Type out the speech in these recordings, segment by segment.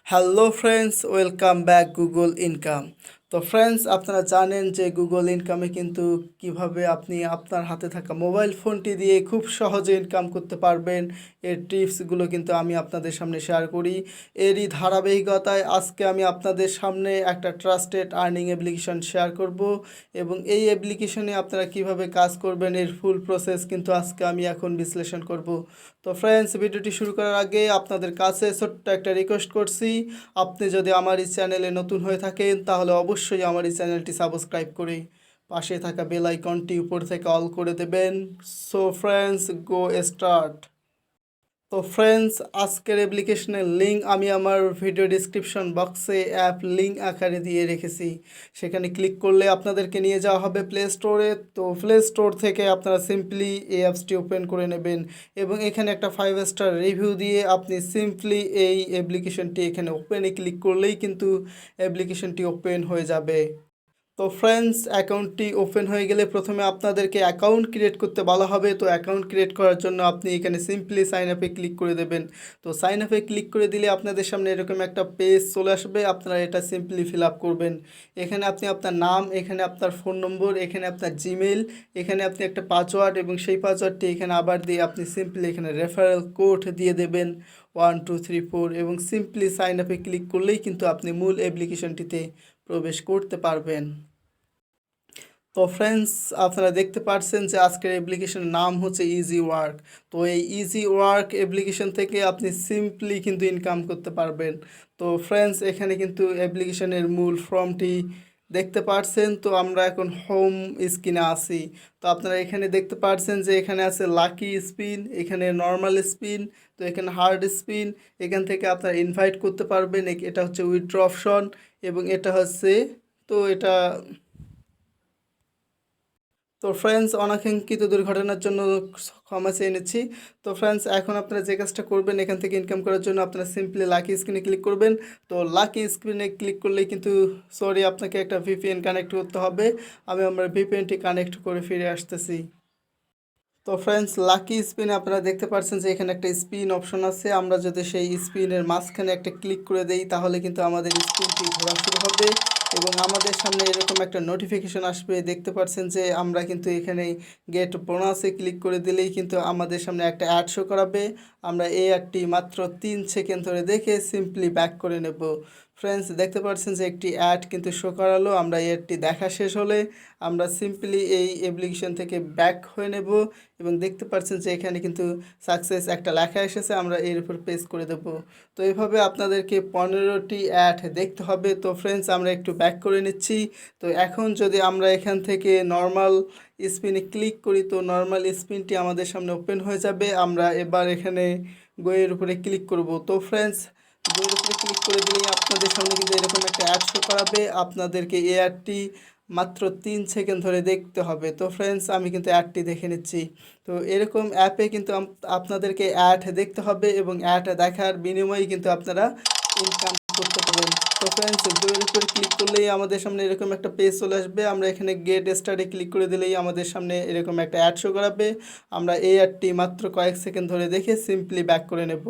Hello friends, welcome back Google income. তো friends, আপনারা জানেন যে গুগল ইনকামে কিন্তু কিভাবে আপনি আপনার হাতে থাকা মোবাইল ফোনটি দিয়ে খুব সহজে ইনকাম করতে পারবেন, এর টিপসগুলো কিন্তু আমি আপনাদের সামনে শেয়ার করি। এরই ধারাবাহিকতায় আজকে আমি আপনাদের সামনে একটা ট্রাস্টেড আর্নিং অ্যাপ্লিকেশন শেয়ার করব এবং এই অ্যাপ্লিকেশনে আপনারা কিভাবে কাজ করবেন এর ফুল প্রসেস কিন্তু আজকে আমি এখন বিশ্লেষণ করব। তো ফ্রেন্ডস, ভিডিওটি শুরু করার আগে আপনাদের কাছে ছোট্ট একটা রিকোয়েস্ট করছি, আপনি যদি আমার এই চ্যানেলে নতুন হয়ে থাকেন তাহলে অবশ্যই আমার এই চ্যানেলটি সাবস্ক্রাইব করে পাশে থাকা বেল আইকনটি উপর থেকে অল করে দেবেন। সো ফ্রেন্ডস, গো স্টার্ট। তো ফ্রেন্ডস, আজকের অ্যাপ্লিকেশনের লিঙ্ক আমি আমার ভিডিও ডিসক্রিপশন বক্সে অ্যাপ লিঙ্ক আকারে দিয়ে রেখেছি। সেখানে ক্লিক করলে আপনাদেরকে নিয়ে যাওয়া হবে প্লে স্টোরে। তো প্লে স্টোর থেকে আপনারা সিম্পলি এই অ্যাপসটি ওপেন করে নেবেন এবং এখানে একটা 5 স্টার রিভিউ দিয়ে আপনি সিম্পলি এই অ্যাপ্লিকেশনটি এখানে ওপেনে ক্লিক করলেই কিন্তু অ্যাপ্লিকেশনটি ওপেন হয়ে যাবে। তো ফ্রেন্ডস, অ্যাকাউন্টটি ওপেন হয়ে গেলে প্রথমে আপনাদেরকে অ্যাকাউন্ট ক্রিয়েট করতে বলা হবে। তো অ্যাকাউন্ট ক্রিয়েট করার জন্য আপনি এখানে সিম্পলি সাইন আপে ক্লিক করে দেবেন। তো সাইন আপে ক্লিক করে দিলে আপনাদের সামনে এরকম একটা পেজ চলে আসবে, আপনারা এটা সিম্পলি ফিল আপ করবেন। এখানে আপনি আপনার নাম, এখানে আপনার ফোন নম্বর, এখানে আপনার জিমেইল, এখানে আপনি একটা পাসওয়ার্ড এবং সেই পাসওয়ার্ডটি এখানে আবার দিয়ে আপনি সিম্পলি এখানে রেফারেল কোড দিয়ে দেবেন 1 2 3 4 এবং সিম্পলি সাইন আপে ক্লিক করলেই কিন্তু আপনি মূল অ্যাপ্লিকেশনটিতে প্রবেশ করতে পারবেন। তো ফ্রেন্ডস, আপনারা দেখতে পাচ্ছেন যে আজকের অ্যাপ্লিকেশনের নাম হচ্ছে ইজি ওয়ার্ক। তো এই ইজি ওয়ার্ক অ্যাপ্লিকেশন থেকে আপনি সিম্পলি কিন্তু ইনকাম করতে পারবেন। তো ফ্রেন্ডস, এখানে কিন্তু অ্যাপ্লিকেশনের মূল ফর্মটি দেখতে পাচ্ছেন। তো আমরা এখন হোম স্ক্রিনে আসি। তো আপনারা এখানে দেখতে পাচ্ছেন যে এখানে আছে লাকি স্পিন, এখানে নর্মাল স্পিন, তো এখানে হার্ড স্পিন। এখান থেকে আপনারা ইনভাইট করতে পারবেন। এটা হচ্ছে উইথড্র অপশন এবং এটা হচ্ছে, তো এটা, তো ফ্রেন্ডস, অনাকাঙ্ক্ষিত দুর্ঘটনার জন্য ক্ষমা চেয়ে নিচ্ছি। তো ফ্রেন্ডস, এখন আপনারা যে কাজটা করবেন, এখান থেকে ইনকাম করার জন্য আপনারা সিম্পলি লাকি স্ক্রিনে ক্লিক করবেন। তো লাকি স্ক্রিনে ক্লিক করলেই কিন্তু, সরি, আপনাকে একটা ভিপিএন কানেক্ট করতে হবে। আমি আমার ভিপিএনটি কানেক্ট করে ফিরে আসতেছি। তো ফ্রেন্ডস, লাকি স্পিনে আপনারা দেখতে পাচ্ছেন যে এখানে একটা স্পিন অপশন আছে। আমরা যদি সেই স্পিনের মাঝখানে একটা ক্লিক করে দেই তাহলে কিন্তু আমাদের স্পিনটি ঘোরা শুরু হবে এবং আমাদের সামনে এরকম একটা নোটিফিকেশন আসবে। দেখতে পাচ্ছেন যে আমরা কিন্তু এখানে গেট বোনাসে ক্লিক করে দিলেই কিন্তু আমাদের সামনে একটা অ্যাড শো করাবে। আমরা এই অ্যাডটি মাত্র 3 সেকেন্ড ধরে দেখে সিম্পলি ব্যাক করে নেব। ফ্রেন্ডস, দেখতে পাচ্ছেন যে একটি অ্যাড কিন্তু শো করালো। আমরা এই অ্যাডটি দেখা শেষ হলে আমরা সিম্পলি এই অ্যাপ্লিকেশন থেকে ব্যাক হয়ে নেব এবং দেখতে পাচ্ছেন যে এখানে কিন্তু সাকসেস একটা লেখা এসেছে, আমরা এর উপর পেজ করে দেব। তো এইভাবে আপনাদেরকে 15টি অ্যাড দেখতে হবে। তো ফ্রেন্ডস, আমরা একটু ব্যাক করে নিচ্ছি। তো এখন যদি আমরা এখান থেকে নর্মাল স্পিনে ক্লিক করি তো নর্মাল স্পিনটি আমাদের সামনে ওপেন হয়ে যাবে। আমরা এবার এখানে গোয়ের উপরে ক্লিক করব। তো ফ্রেন্ডস, গোয়ের উপরে ক্লিক করে দিলেই আপনাদের সামনে কিন্তু এরকম একটা অ্যাড শো করাবে। আপনাদেরকে এই অ্যাডটি মাত্র 3 সেকেন্ড ধরে দেখতে হবে। তো ফ্রেন্ডস, আমি কিন্তু অ্যাডটি দেখে নিচ্ছি। তো এরকম অ্যাপে কিন্তু আপনাদেরকে অ্যাড দেখতে হবে এবং অ্যাড দেখার বিনিময়ে কিন্তু আপনারা ইনকাম করতে পারবেন। তো ফ্রেন্ডস, দুইয়ের উপরে ক্লিক করলেই আমাদের সামনে এরকম একটা পেজ চলে আসবে। আমরা এখানে গেট স্টার্টে ক্লিক করে দিলেই আমাদের সামনে এরকম একটা অ্যাড শো করাবে। আমরা এই অ্যাডটি মাত্র কয়েক সেকেন্ড ধরে দেখে সিম্পলি ব্যাক করে নেব।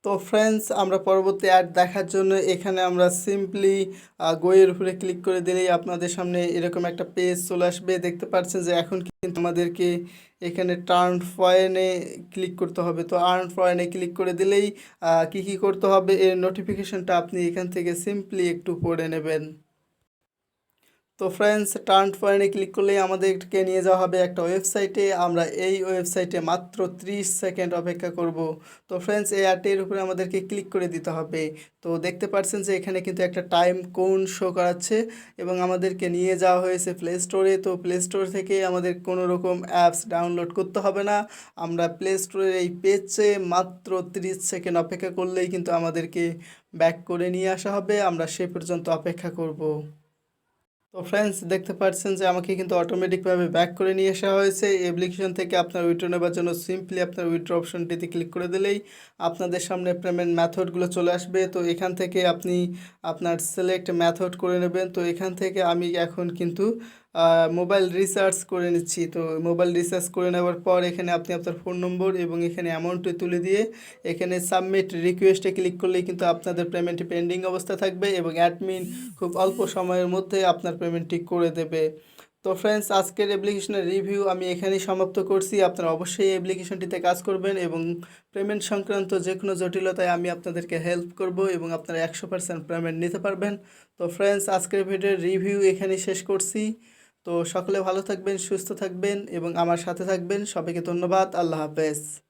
তো ফ্রেন্ডস, আমরা পরবর্তী অ্যাড দেখার জন্য এখানে আমরা সিম্পলি গোয়ের উপরে ক্লিক করে দিলেই আপনাদের সামনে এরকম একটা পেজ চলে আসবে। দেখতে পাচ্ছেন যে এখন কিন্তু আমাদেরকে এখানে টার্ন পয়েন্টে ক্লিক করতে হবে। তো আর্ন পয়েন্টে ক্লিক করে দিলেই কি কি করতে হবে এর নোটিফিকেশনটা আপনি এখান থেকে সিম্পলি একটু পড়ে নেবেন। তো ফ্রেন্ডস, টার্ন পয়েন্টে ক্লিক করলেই আমাদেরকে নিয়ে যাওয়া হবে একটা ওয়েবসাইটে। আমরা এই ওয়েবসাইটে মাত্র 30 সেকেন্ড অপেক্ষা করব। তো ফ্রেন্ডস, এই অ্যাডটির উপরে আমাদেরকে ক্লিক করে দিতে হবে। তো দেখতে পাচ্ছেন যে এখানে কিন্তু একটা টাইম কোন শো করাচ্ছে এবং আমাদেরকে নিয়ে যাওয়া হয়েছে প্লে স্টোরে। তো প্লে স্টোর থেকে আমাদের কোনো রকম অ্যাপস ডাউনলোড করতে হবে না। আমরা প্লে স্টোরের এই পেজে মাত্র 30 সেকেন্ড অপেক্ষা করলেই কিন্তু আমাদেরকে ব্যাক করে নিয়ে আসা হবে। আমরা সে পর্যন্ত অপেক্ষা করব। তো ফ্রেন্ডস, দেখতে পাচ্ছেন যে আমাকে কিন্তু অটোমেটিকভাবে ব্যাক করে নিয়ে আসা হয়েছে। অ্যাপ্লিকেশন থেকে আপনার উইথড্র নেবার জন্য সিম্পলি আপনার উইথড্র অপশনটিতে ক্লিক করে দিলেই আপনাদের সামনে পেমেন্ট মেথডগুলো চলে আসবে। তো এখান থেকে আপনি আপনার সিলেক্ট মেথড করে নেবেন। তো এখান থেকে আমি এখন কিন্তু মোবাইল রিচার্জ করে নিচ্ছি। তো মোবাইল রিচার্জ করে নেওয়ার পর এখানে আপনি আপনার ফোন নম্বর এবং এখানে অ্যামাউন্টটি তুলে দিয়ে এখানে সাবমিট রিকোয়েস্টে ক্লিক করলেই কিন্তু আপনাদের পেমেন্টটি পেন্ডিং অবস্থা থাকবে এবং অ্যাডমিন খুব অল্প সময়ের মধ্যে আপনার পেমেন্টটি করে দেবে। তো ফ্রেন্ডস, আজকের অ্যাপ্লিকেশনের রিভিউ আমি এখানেই সমাপ্ত করছি। আপনারা অবশ্যই এই অ্যাপ্লিকেশনটিতে কাজ করবেন এবং পেমেন্ট সংক্রান্ত যে কোনো জটিলতায় আমি আপনাদেরকে হেল্প করব এবং আপনারা 100% পেমেন্ট নিতে পারবেন। তো ফ্রেন্ডস, আজকের ভিডিওর রিভিউ এখানেই শেষ করছি। তো সকলে ভালো থাকবেন, সুস্থ থাকবেন এবং আমার সাথে থাকবেন। সবাইকে ধন্যবাদ। আল্লাহ হাফেজ।